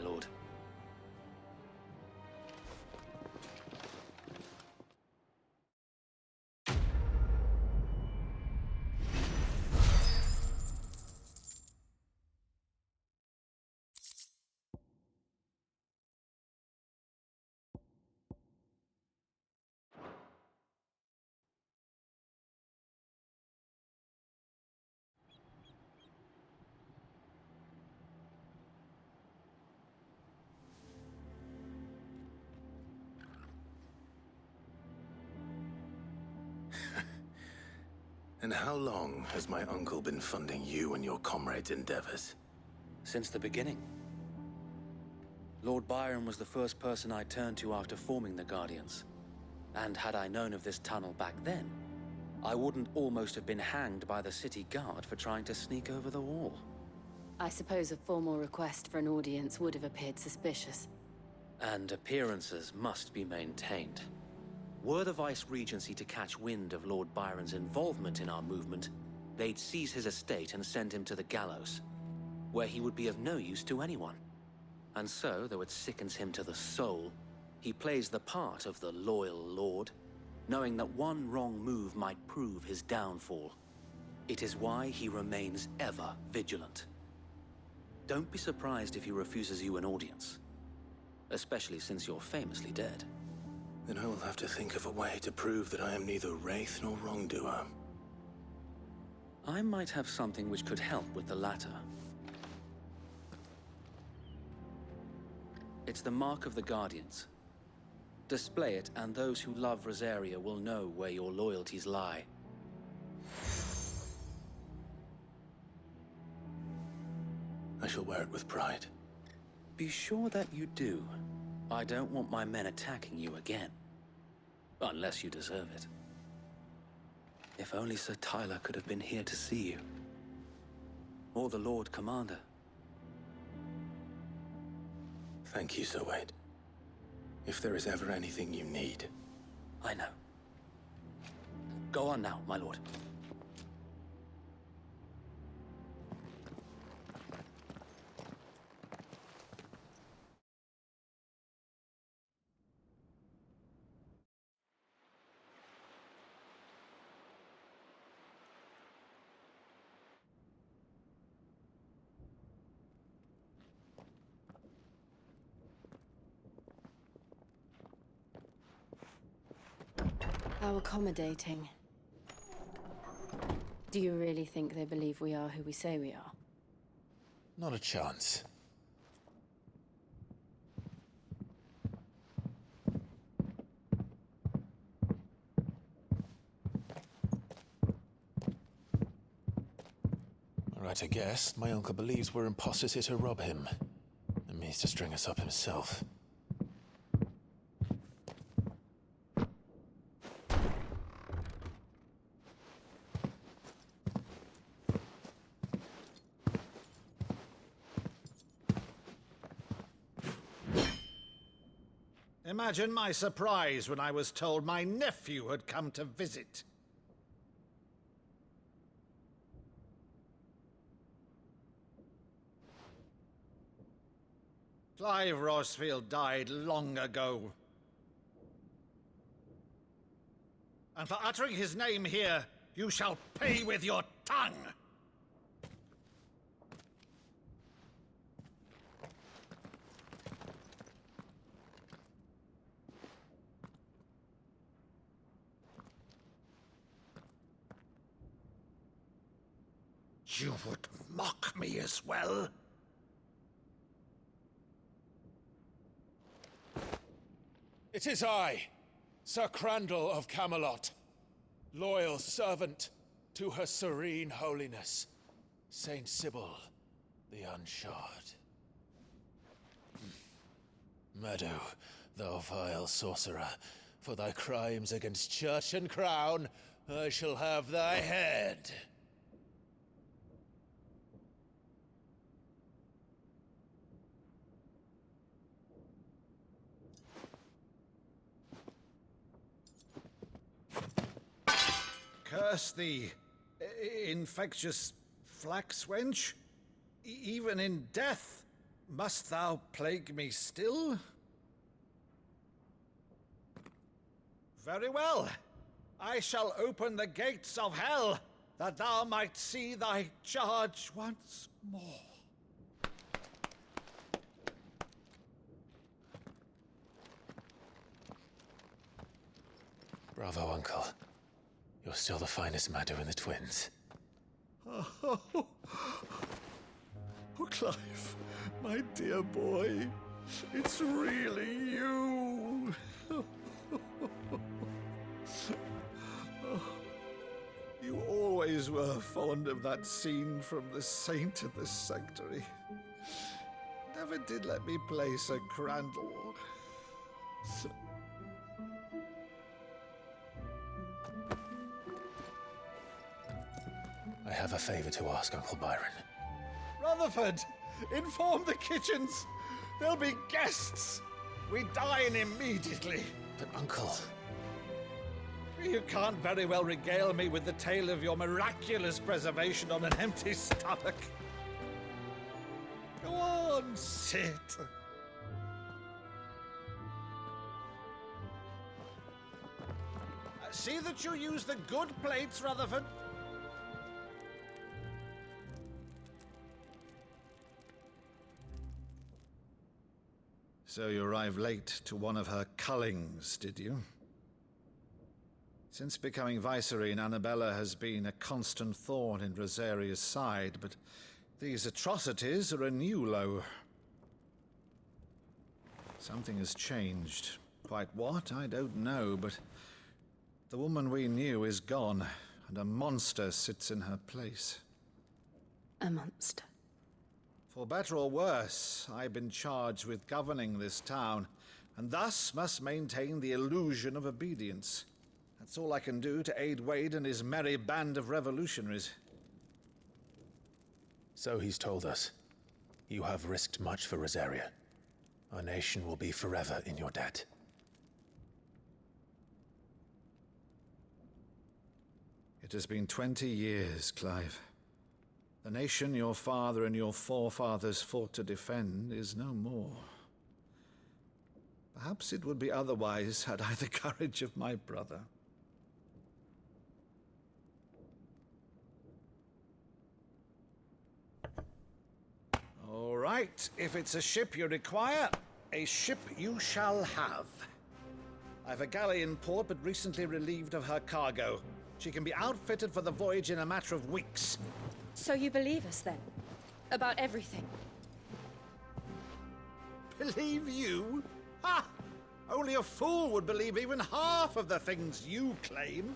lord. And how long has my uncle been funding you and your comrades' endeavors? Since the beginning. Lord Byron was the first person I turned to after forming the Guardians. And had I known of this tunnel back then, I wouldn't almost have been hanged by the city guard for trying to sneak over the wall. I suppose a formal request for an audience would have appeared suspicious. And appearances must be maintained. Were the Vice-Regency to catch wind of Lord Byron's involvement in our movement, they'd seize his estate and send him to the gallows, where he would be of no use to anyone. And so, though it sickens him to the soul, he plays the part of the loyal lord, knowing that one wrong move might prove his downfall. It is why he remains ever vigilant. Don't be surprised if he refuses you an audience, especially since you're famously dead. Then I will have to think of a way to prove that I am neither wraith nor wrongdoer. I might have something which could help with the latter. It's the mark of the Guardians. Display it, and those who love Rosaria will know where your loyalties lie. I shall wear it with pride. Be sure that you do. I don't want my men attacking you again. Unless you deserve it. If only Sir Tyler could have been here to see you. Or the Lord Commander. Thank you, Sir Wade. If there is ever anything you need. I know. Go on now, my lord. How accommodating. Do you really think they believe we are who we say we are? Not a chance. Right, I guess. My uncle believes we're imposters here to rob him. And means to string us up himself. Imagine my surprise when I was told my nephew had come to visit. Clive Rosfield died long ago. And for uttering his name here, you shall pay with your tongue! You would mock me as well? It is I, Sir Crandall of Camelot, loyal servant to Her Serene Holiness, Saint Sybil the Unshod. Meadow, thou vile sorcerer, for thy crimes against church and crown, I shall have thy head. Curse thee, infectious flax wench. Even in death, Must thou plague me still? Very well. I shall open the gates of hell, that thou might see thy charge once more. Bravo, Uncle. You're still the finest Maddo in the twins. Oh, Clive, my dear boy, it's really you. You always were fond of that scene from The Saint in the Sanctuary. Never did let me play Sir Crandall. I have a favor to ask, Uncle Byron. Rutherford, inform the kitchens. There'll be guests. We dine immediately. But, Uncle... You can't very well regale me with the tale of your miraculous preservation on an empty stomach. Go on, sit. See that you use the good plates, Rutherford. So you arrived late to one of her cullings, did you? Since becoming Vicereine, Annabella has been a constant thorn in Rosaria's side, but these atrocities are a new low. Something has changed. Quite what, I don't know, but the woman we knew is gone, and a monster sits in her place. A monster. For better or worse, I've been charged with governing this town, and thus must maintain the illusion of obedience. That's all I can do to aid Wade and his merry band of revolutionaries. So he's told us. You have risked much for Rosaria. Our nation will be forever in your debt. It has been 20 years, Clive. The nation your father and your forefathers fought to defend is no more. Perhaps it would be otherwise had I the courage of my brother. All right, if it's a ship you require, a ship you shall have. I've a galley in port, but recently relieved of her cargo. She can be outfitted for the voyage in a matter of weeks. So you believe us, then? About everything? Believe you? Ha! Only a fool would believe even half of the things you claim.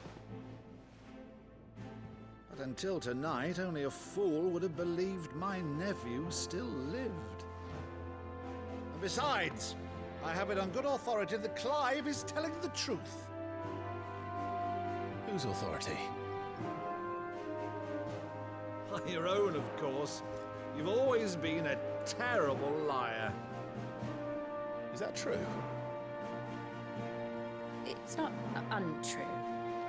But until tonight, only a fool would have believed my nephew still lived. And besides, I have it on good authority that Clive is telling the truth. Whose authority? Your own, of course. You've always been a terrible liar. Is that true? It's not untrue.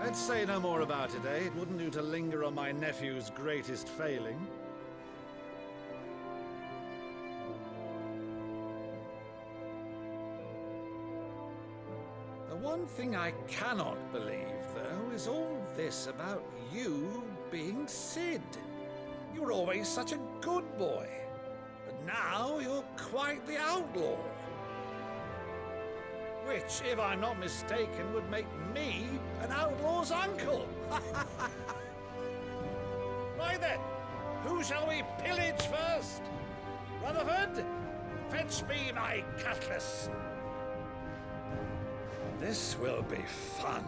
Let's say no more about it, eh? It wouldn't do to linger on my nephew's greatest failing. The one thing I cannot believe, though, is all this about you being Cid. You were always such a good boy, but now you're quite the outlaw. Which, if I'm not mistaken, would make me an outlaw's uncle. Right then, who shall we pillage first? Rutherford, fetch me my cutlass. This will be fun.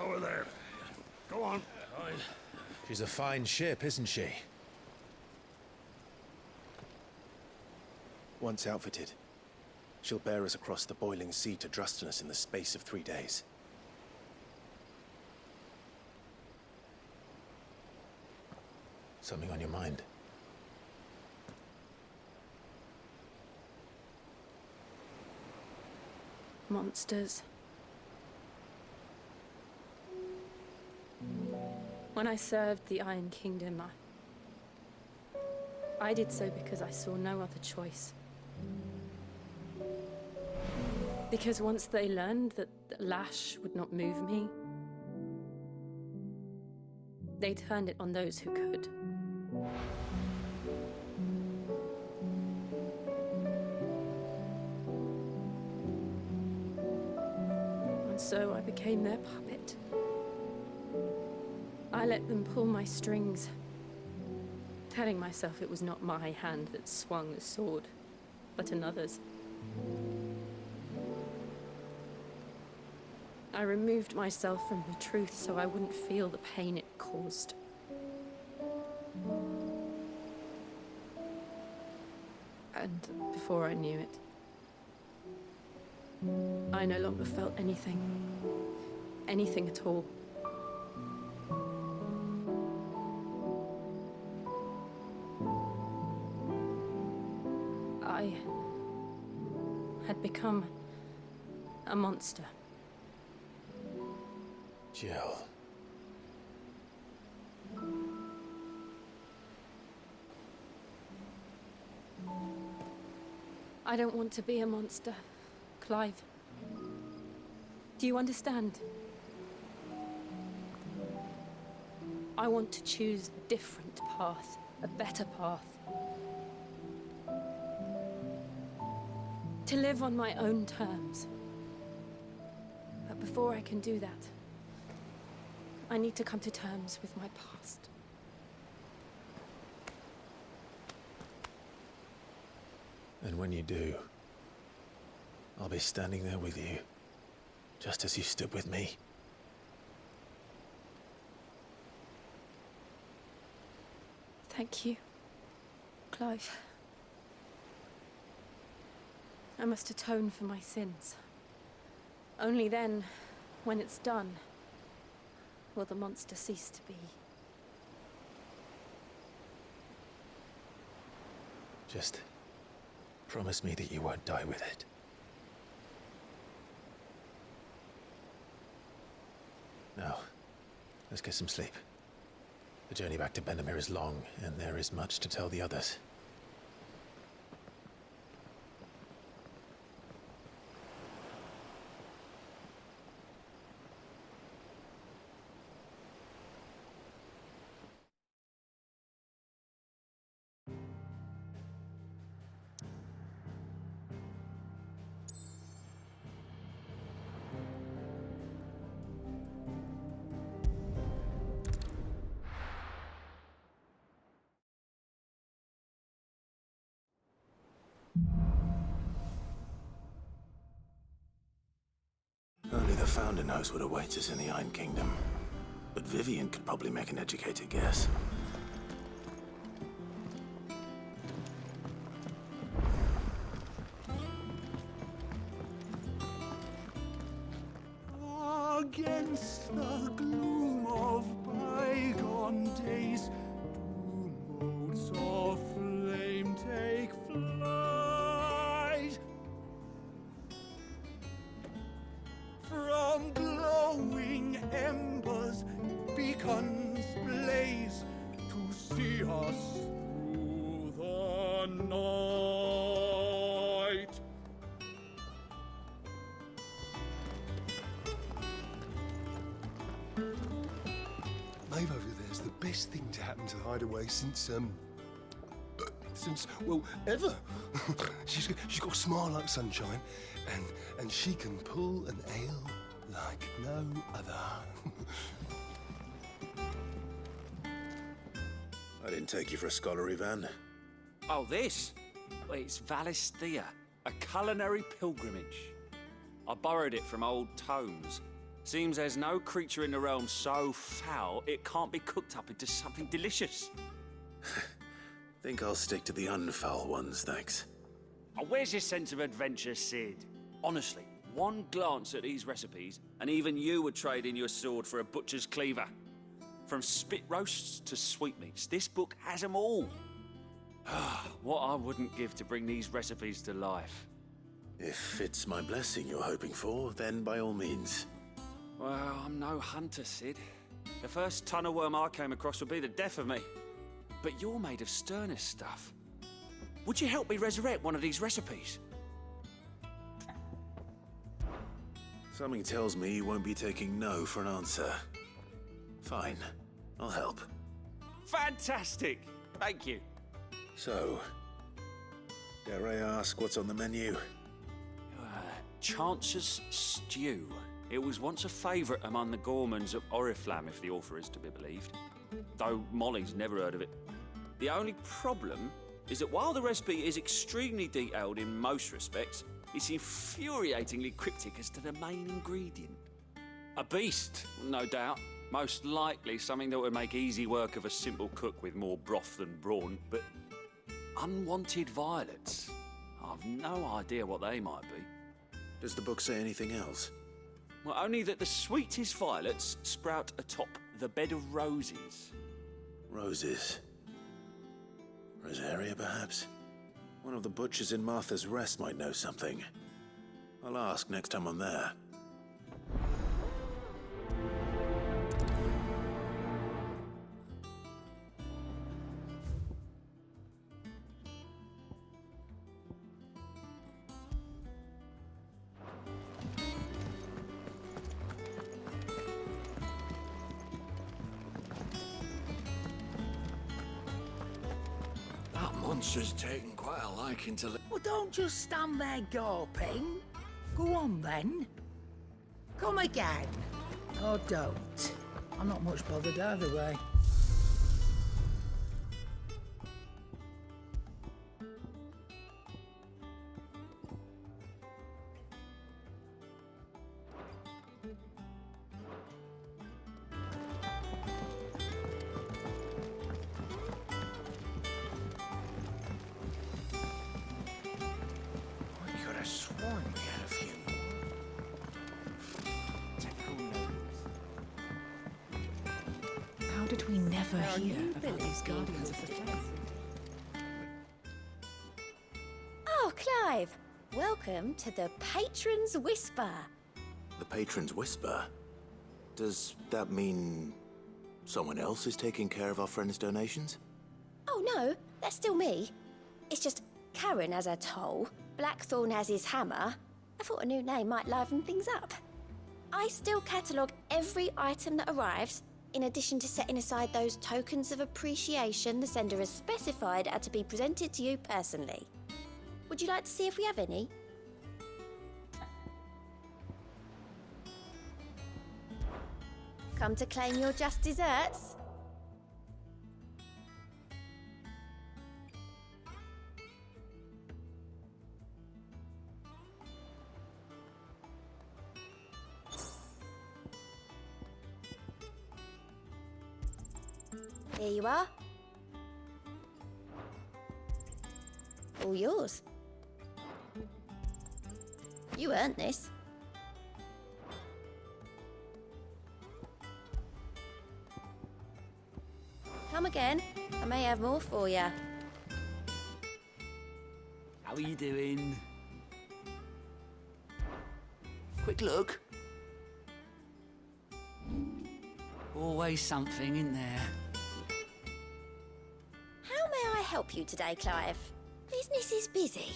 Over there. Go on. She's a fine ship, isn't she? Once outfitted, she'll bear us across the boiling sea to Drustinus in the space of 3 days. Something on your mind? Monsters. When I served the Iron Kingdom, I did so because I saw no other choice. Because once they learned that the lash would not move me, they turned it on those who could. And so I became their puppet. I let them pull my strings, telling myself it was not my hand that swung the sword, but another's. I removed myself from the truth so I wouldn't feel the pain it caused. And before I knew it, I no longer felt anything. Anything at all. I had become a monster. Jill. I don't want to be a monster, Clive. Do you understand? I want to choose a different path, a better path. To live on my own terms. But before I can do that, I need to come to terms with my past. And when you do, I'll be standing there with you, just as you stood with me. Thank you, Clive. I must atone for my sins. Only then, when it's done, will the monster cease to be. Just promise me that you won't die with it. Now, let's get some sleep. The journey back to Benamir is long, and there is much to tell the others. Only the Founder knows what awaits us in the Iron Kingdom. But Vivian could probably make an educated guess. Against the gloom of bygone days, new motes of flame take flight. From glowing embers, beacons blaze to see us through the night. Maeve over there's the best thing to happen to Hideaway since, well, ever. she's got a smile like sunshine, and she can pull an ale like no other. I didn't take you for a scholar, Ivan. Oh, this? Well, it's Valisthea, a culinary pilgrimage. I borrowed it from old tomes. Seems there's no creature in the realm so foul it can't be cooked up into something delicious. Think I'll stick to the unfoul ones, thanks. Oh, where's your sense of adventure, Sid? Honestly, one glance at these recipes, and even you would trade in your sword for a butcher's cleaver. From spit roasts to sweetmeats, this book has them all. What I wouldn't give to bring these recipes to life. If it's my blessing you're hoping for, then by all means. Well, I'm no hunter, Sid. The first tunnel worm I came across would be the death of me. But you're made of sterner stuff. Would you help me resurrect one of these recipes? Something tells me you won't be taking no for an answer. Fine, I'll help. Fantastic! Thank you. So, dare I ask what's on the menu? Chance's Stew. It was once a favourite among the gourmands of Oriflamme, if the author is to be believed. Though Molly's never heard of it. The only problem is that while the recipe is extremely detailed in most respects, it's infuriatingly cryptic as to the main ingredient. A beast, no doubt. Most likely something that would make easy work of a simple cook with more broth than brawn, but unwanted violets. I've no idea what they might be. Does the book say anything else? Well, only that the sweetest violets sprout atop the bed of roses. Roses. Rosaria, perhaps? One of the butchers in Martha's Rest might know something. I'll ask next time I'm there. Monster's taken quite a liking to... Well, don't just stand there gawping. Go on, then. Come again. Or don't. I'm not much bothered either way. How did we never hear about these guardians of the flame? Oh, Clive! Welcome to the Patron's Whisper. The Patron's Whisper? Does that mean someone else is taking care of our friend's donations? Oh no, that's still me. It's just Karen has her toll, Blackthorn has his hammer. I thought a new name might liven things up. I still catalogue every item that arrives, in addition to setting aside those tokens of appreciation the sender has specified are to be presented to you personally. Would you like to see if we have any? Come to claim your just desserts? Here you are. All yours. You earned this. Come again. I may have more for you. How are you doing? Quick look. Always something in there. How may I help you today, Clive? Business is busy.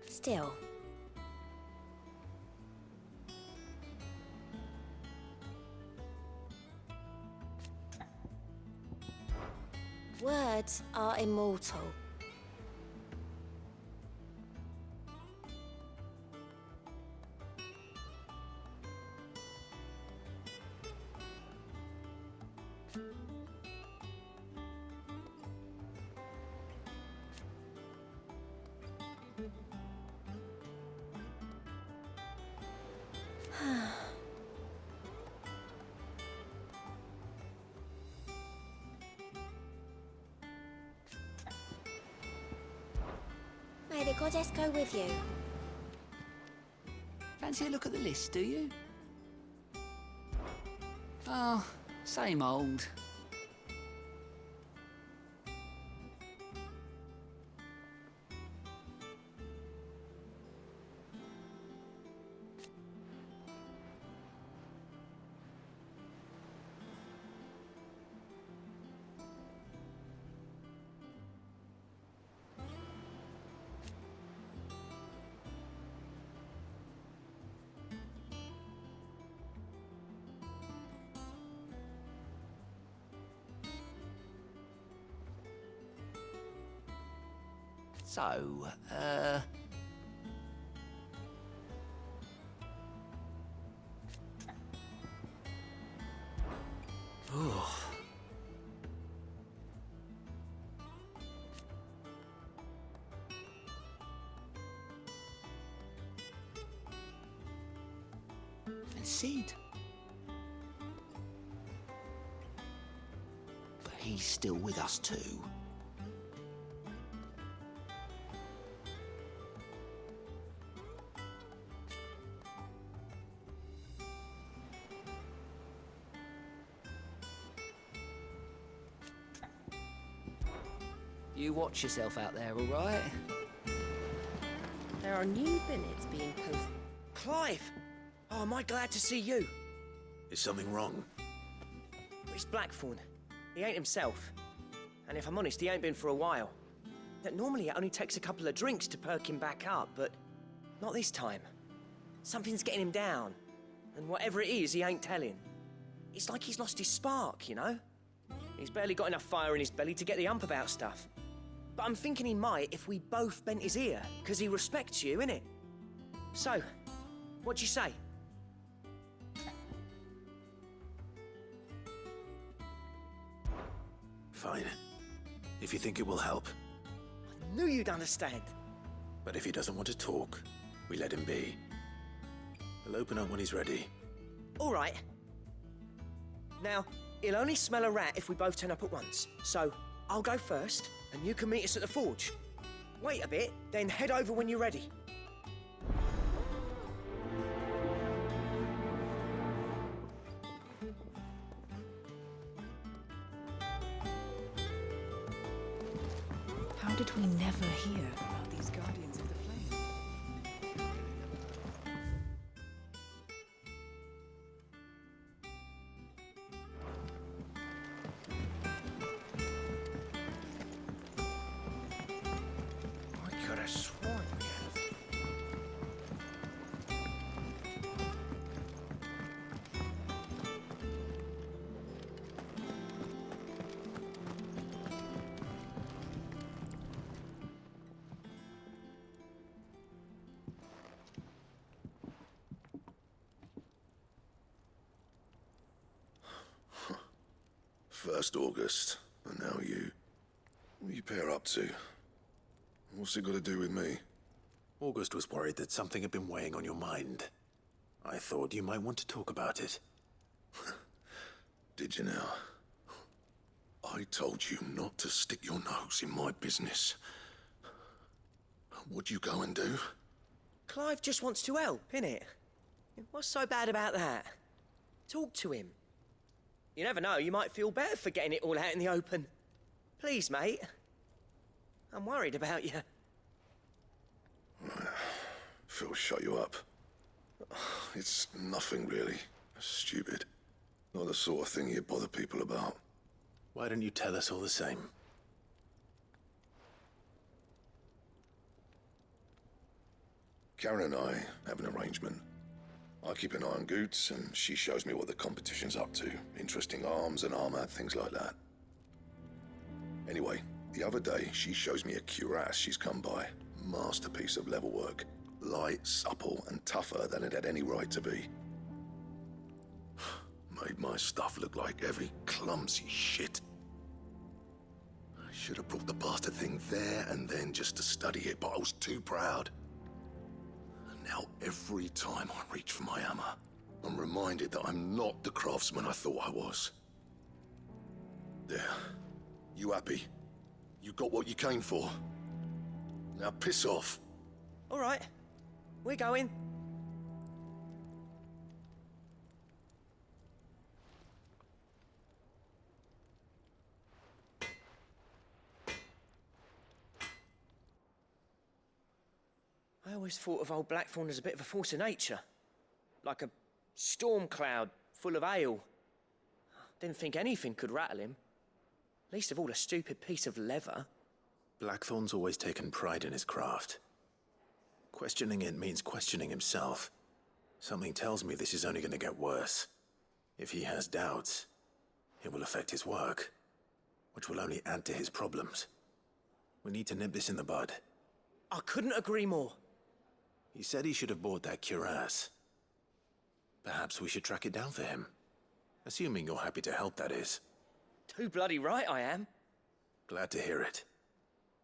Still. Words are immortal. goddess go with you. Fancy a look at the list, do you? Oh, same old. So, and Sid. But he's still with us too. You watch yourself out there, all right? There are new billets being posted. Clive! Oh, am I glad to see you? Is something wrong? It's Blackthorn. He ain't himself. And if I'm honest, he ain't been for a while. Normally it only takes a couple of drinks to perk him back up, but not this time. Something's getting him down. And whatever it is, he ain't telling. It's like he's lost his spark, you know? He's barely got enough fire in his belly to get the ump about stuff. But I'm thinking he might if we both bent his ear, because he respects you, innit? So, what do you say? Fine. If you think it will help. I knew you'd understand. But if he doesn't want to talk, we let him be. He'll open up when he's ready. All right. Now, he'll only smell a rat if we both turn up at once. So, I'll go first, and you can meet us at the forge. Wait a bit, then head over when you're ready. How did we never hear about these Guardians of the Flame? I could have sworn we had a few. First August, and now you. What you pair up to? What's it got to do with me? August was worried that something had been weighing on your mind. I thought you might want to talk about it. Did you now? I told you not to stick your nose in my business. What'd you go and do? Clive just wants to help, innit? What's so bad about that? Talk to him. You never know, you might feel better for getting it all out in the open. Please, mate. I'm worried about you. Phil shut you up. It's nothing really. Stupid. Not the sort of thing you bother people about. Why don't you tell us all the same? Karen and I have an arrangement. I keep an eye on Goots, and she shows me what the competition's up to. Interesting arms and armor, things like that. Anyway, the other day, she shows me a cuirass she's come by. Masterpiece of level work. Light, supple, and tougher than it had any right to be. Made my stuff look like heavy, clumsy shit. I should have brought the bastard thing there and then just to study it, but I was too proud. Now, every time I reach for my hammer, I'm reminded that I'm not the craftsman I thought I was. There. You happy? You got what you came for? Now piss off. All right, we're going. I always thought of old Blackthorn as a bit of a force of nature. Like a storm cloud full of ale. Didn't think anything could rattle him. Least of all a stupid piece of leather. Blackthorn's always taken pride in his craft. Questioning it means questioning himself. Something tells me this is only going to get worse. If he has doubts, it will affect his work, which will only add to his problems. We need to nip this in the bud. I couldn't agree more. He said he should have bought that cuirass. Perhaps we should track it down for him. Assuming you're happy to help, that is. Too bloody right I am. Glad to hear it.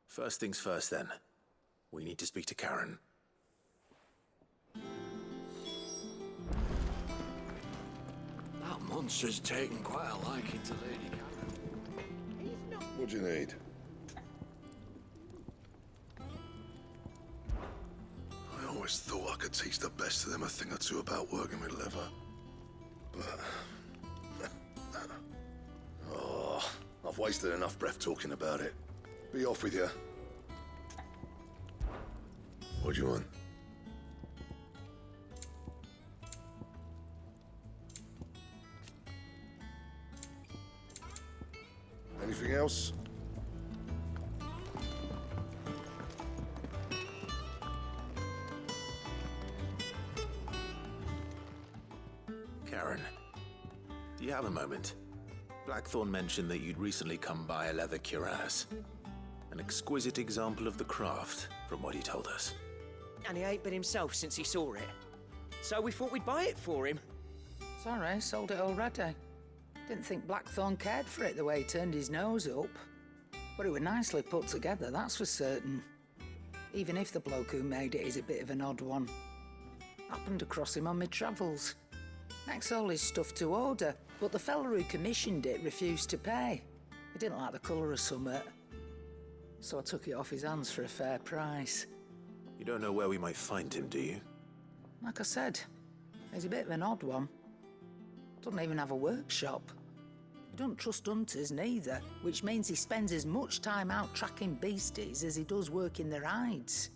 First things first, then. We need to speak to Karen. That monster's taken quite a liking to Lady Karen. What do you need? I always thought I could teach the best of them a thing or two about working with leather. But... oh, I've wasted enough breath talking about it. Be off with you. What do you want? Anything else? Karen, do you have a moment? Blackthorn mentioned that you'd recently come by a leather cuirass. An exquisite example of the craft, from what he told us. And he ain't been himself since he saw it. So we thought we'd buy it for him. Sorry, sold it already. Didn't think Blackthorn cared for it the way he turned his nose up. But it was nicely put together, that's for certain. Even if the bloke who made it is a bit of an odd one. Happened across him on my travels. Next all his stuff to order, but the fella who commissioned it refused to pay. He didn't like the colour of summit. So I took it off his hands for a fair price. You don't know where we might find him, do you? Like I said, he's a bit of an odd one. Doesn't even have a workshop. He doesn't trust hunters neither, which means he spends as much time out tracking beasties as he does working their hides.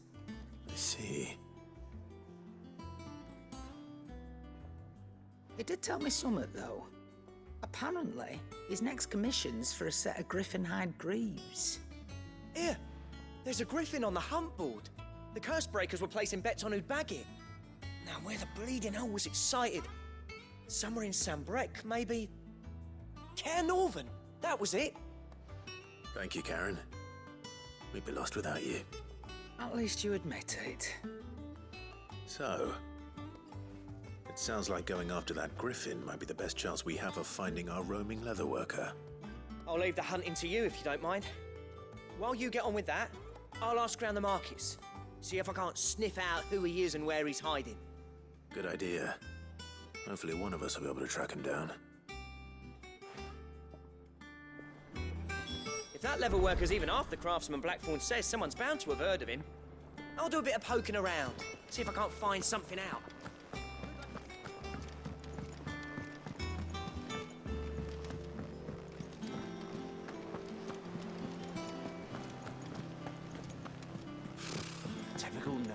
I see. He did tell me something, though. Apparently, his next commission's for a set of griffin hide greaves. Here, there's a griffin on the hunt board. The curse breakers were placing bets on who'd bag it. Now, where the bleeding hell was excited? Somewhere in Sambrec, maybe? Care Northern, that was it. Thank you, Karen. We'd be lost without you. At least you admit it. So, it sounds like going after that griffin might be the best chance we have of finding our roaming leatherworker. I'll leave the hunting to you if you don't mind. While you get on with that, I'll ask around the markets. See if I can't sniff out who he is and where he's hiding. Good idea. Hopefully one of us will be able to track him down. If that leatherworker's even half the craftsman Blackthorn says, someone's bound to have heard of him. I'll do a bit of poking around, see if I can't find something out. Typical nobles.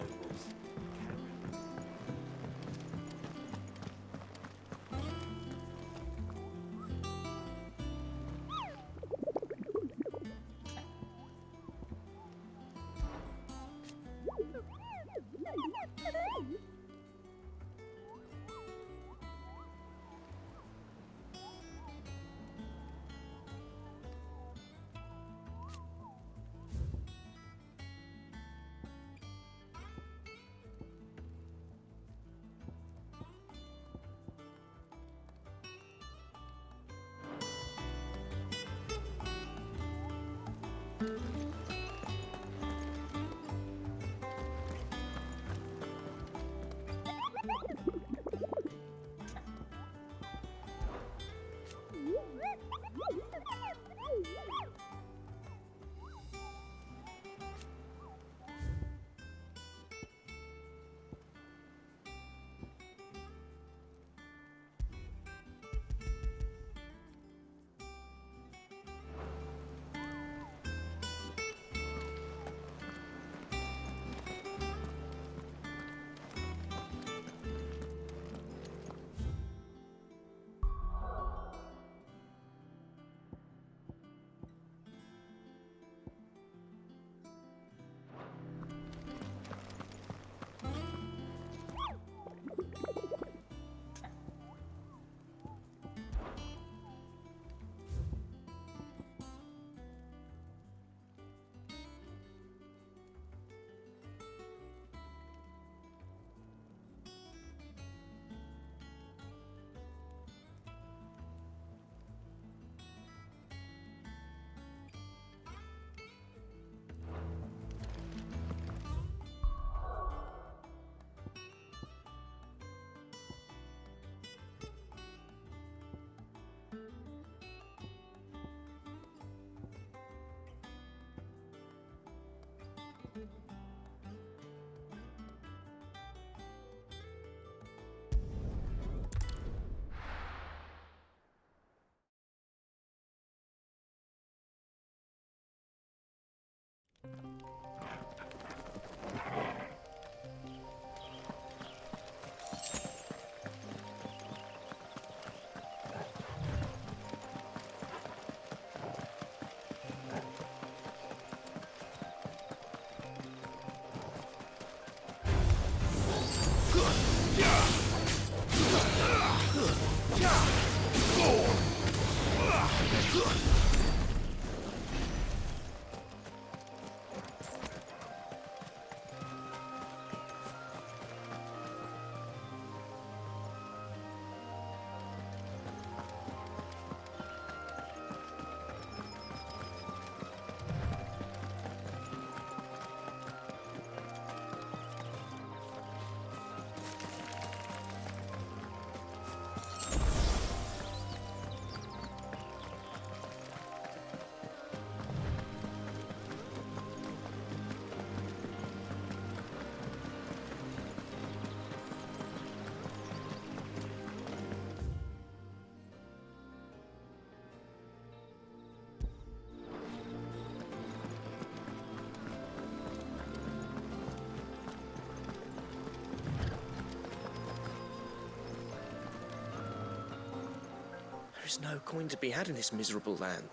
is no coin to be had in this miserable land,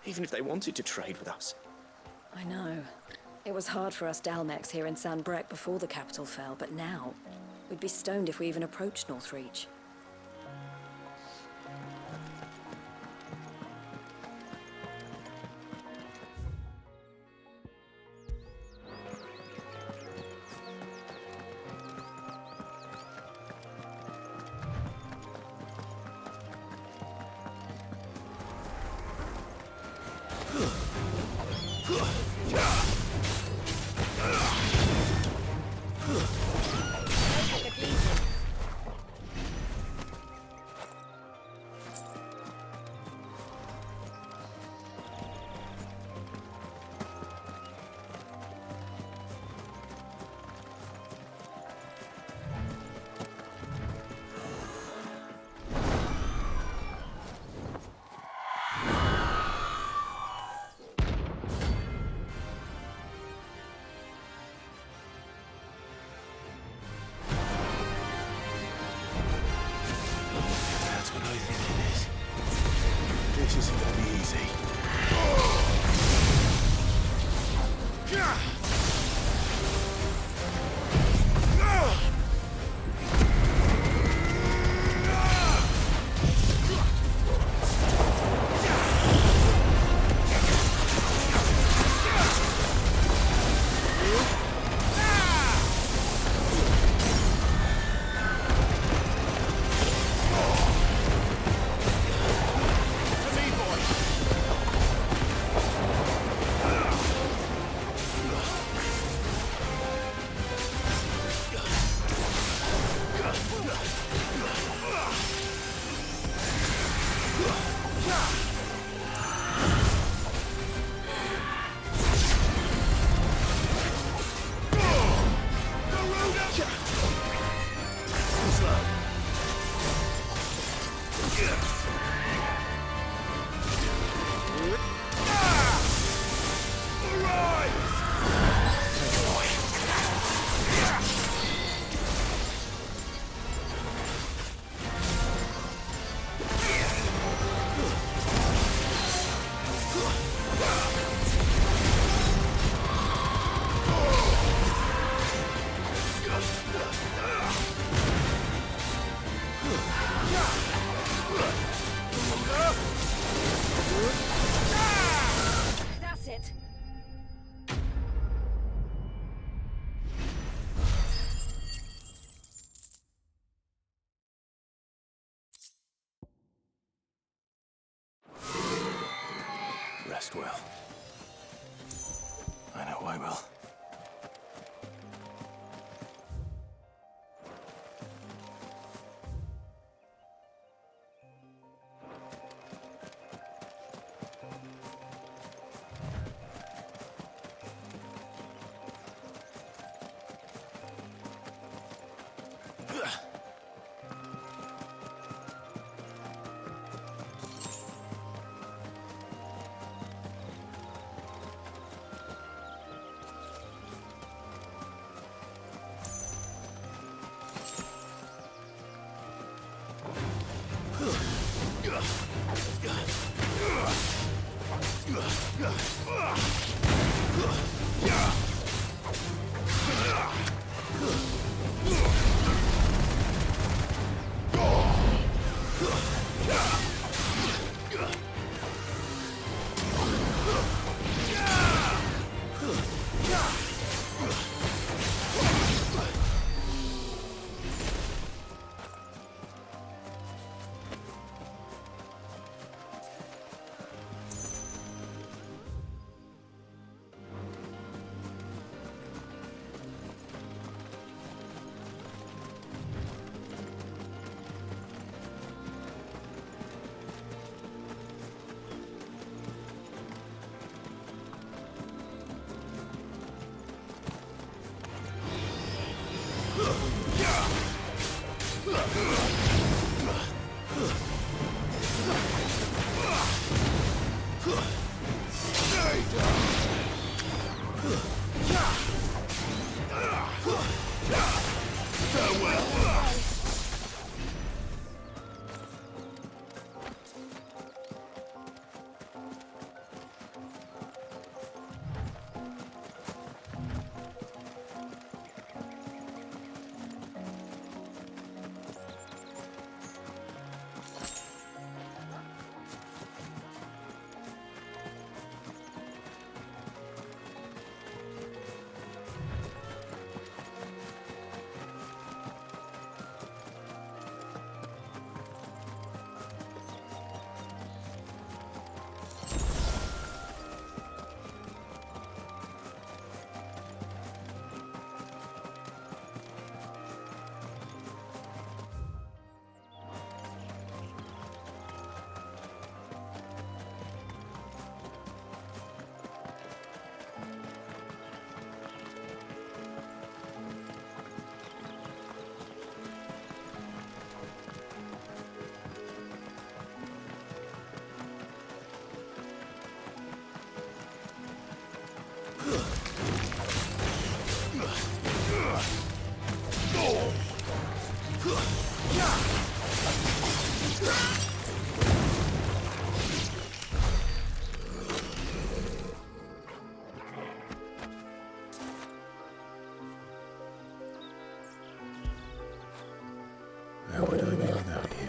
even if they wanted to trade with us. I know. It was hard for us Dalmex here in San Brek before the capital fell, but now we'd be stoned if we even approached Northreach. This isn't gonna be easy. That's it. Rest well. I know I will. Would I be without you?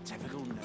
Typical nobles.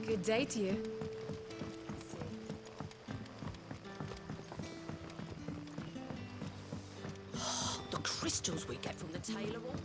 Good day to you. The crystals we get from the tailor all...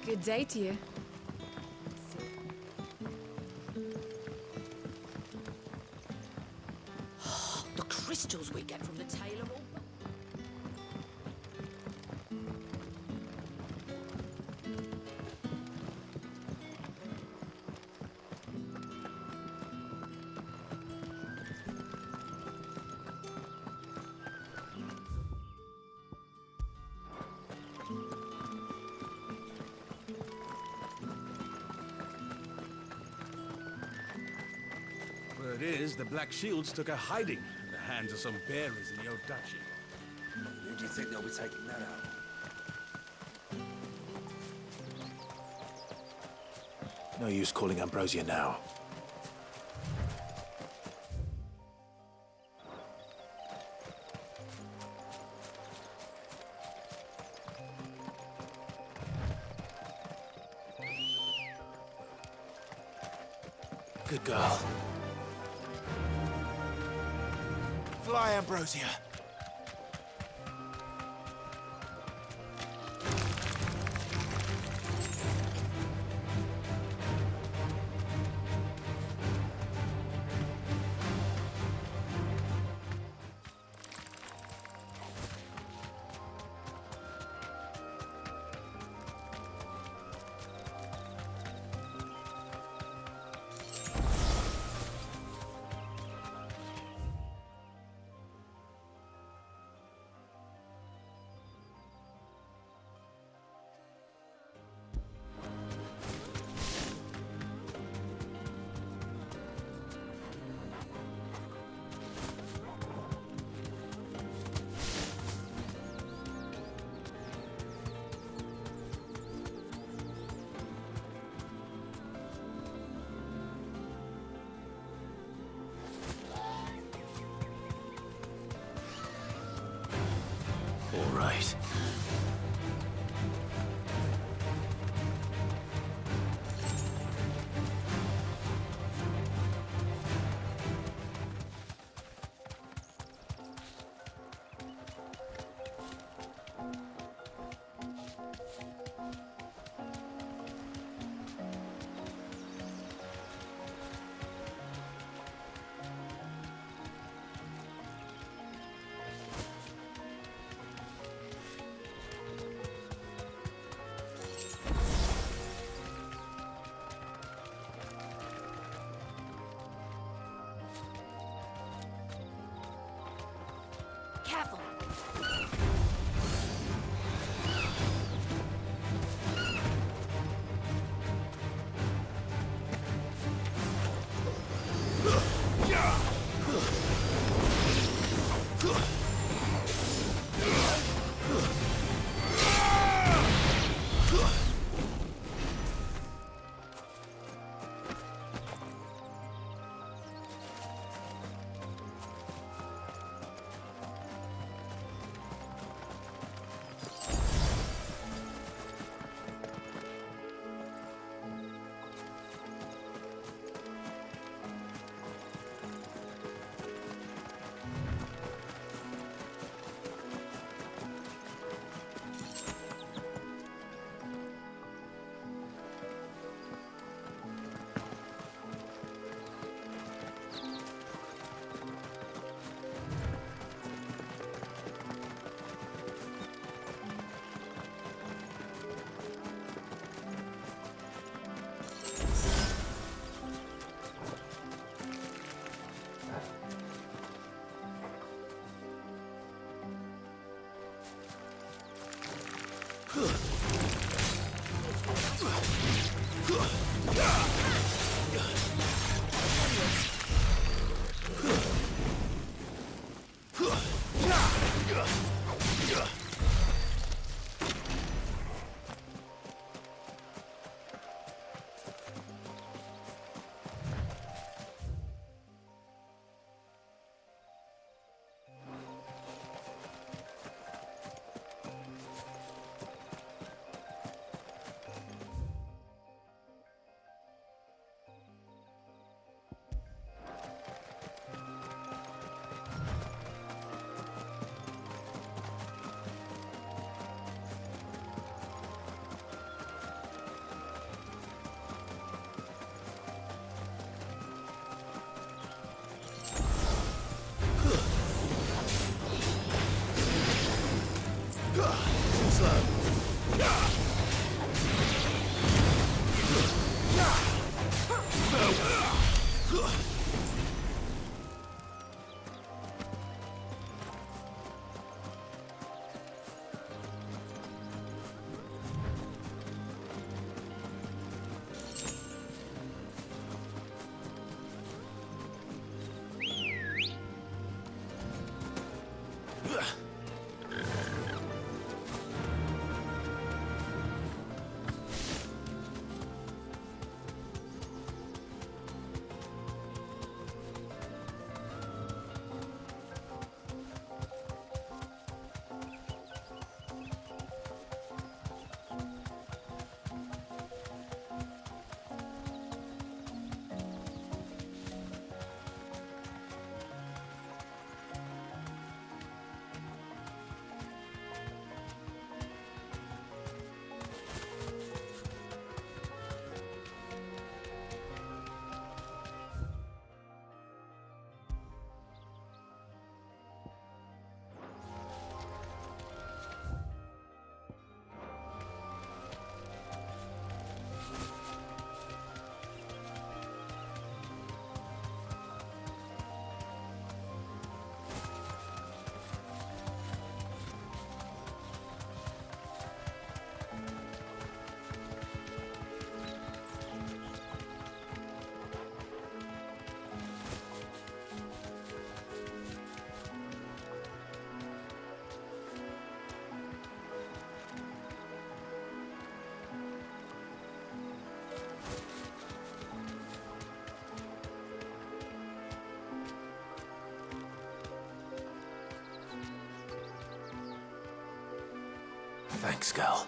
Good day to you. The crystals we get from the tailor all... Word is, the Black Shields took a hiding at the hands of some bearers in the old duchy. Who do you think they'll be taking that out? No use calling Ambrosia now. Good girl. Fly, Ambrosia. All right. Careful. Too slow. Thanks, girl.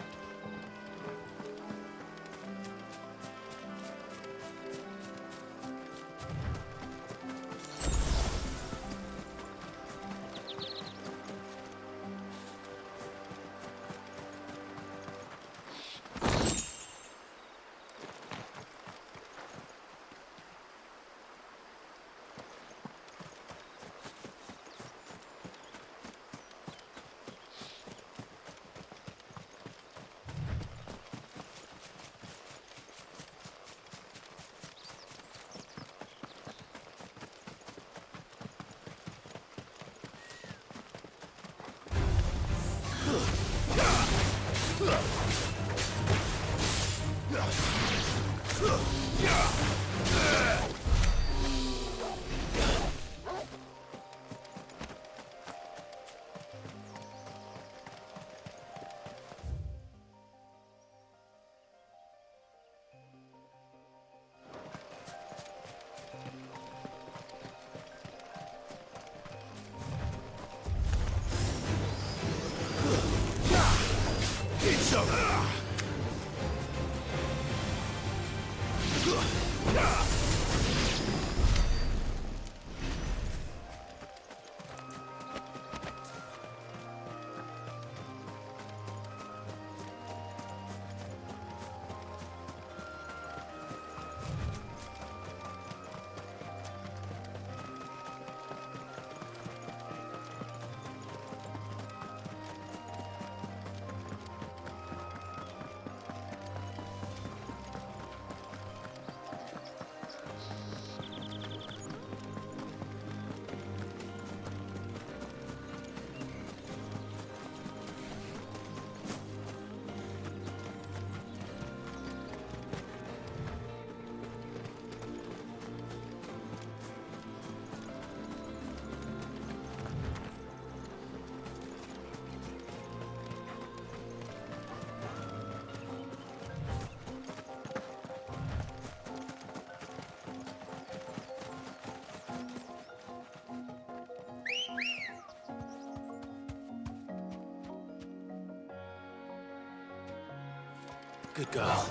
Good girl.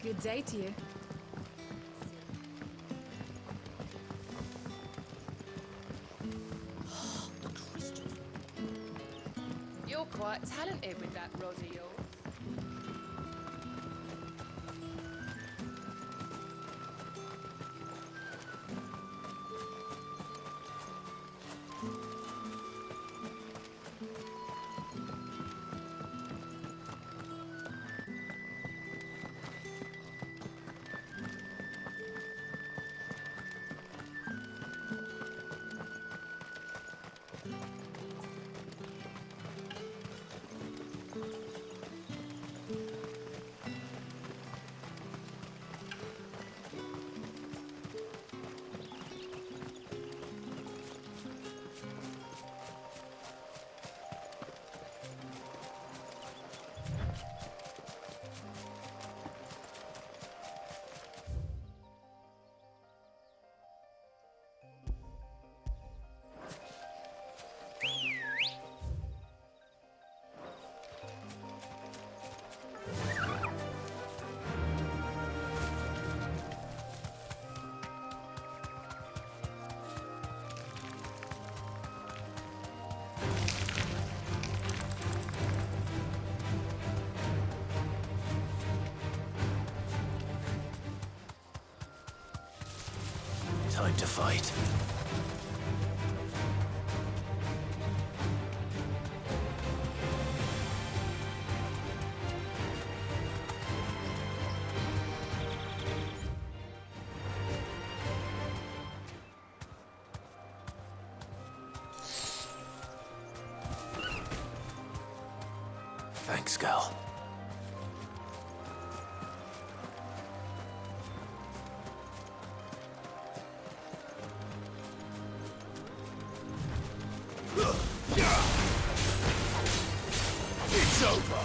Good day to you. The crystals. You're quite talented with that rod of yours. Time to fight. Thanks, Gal. It's over!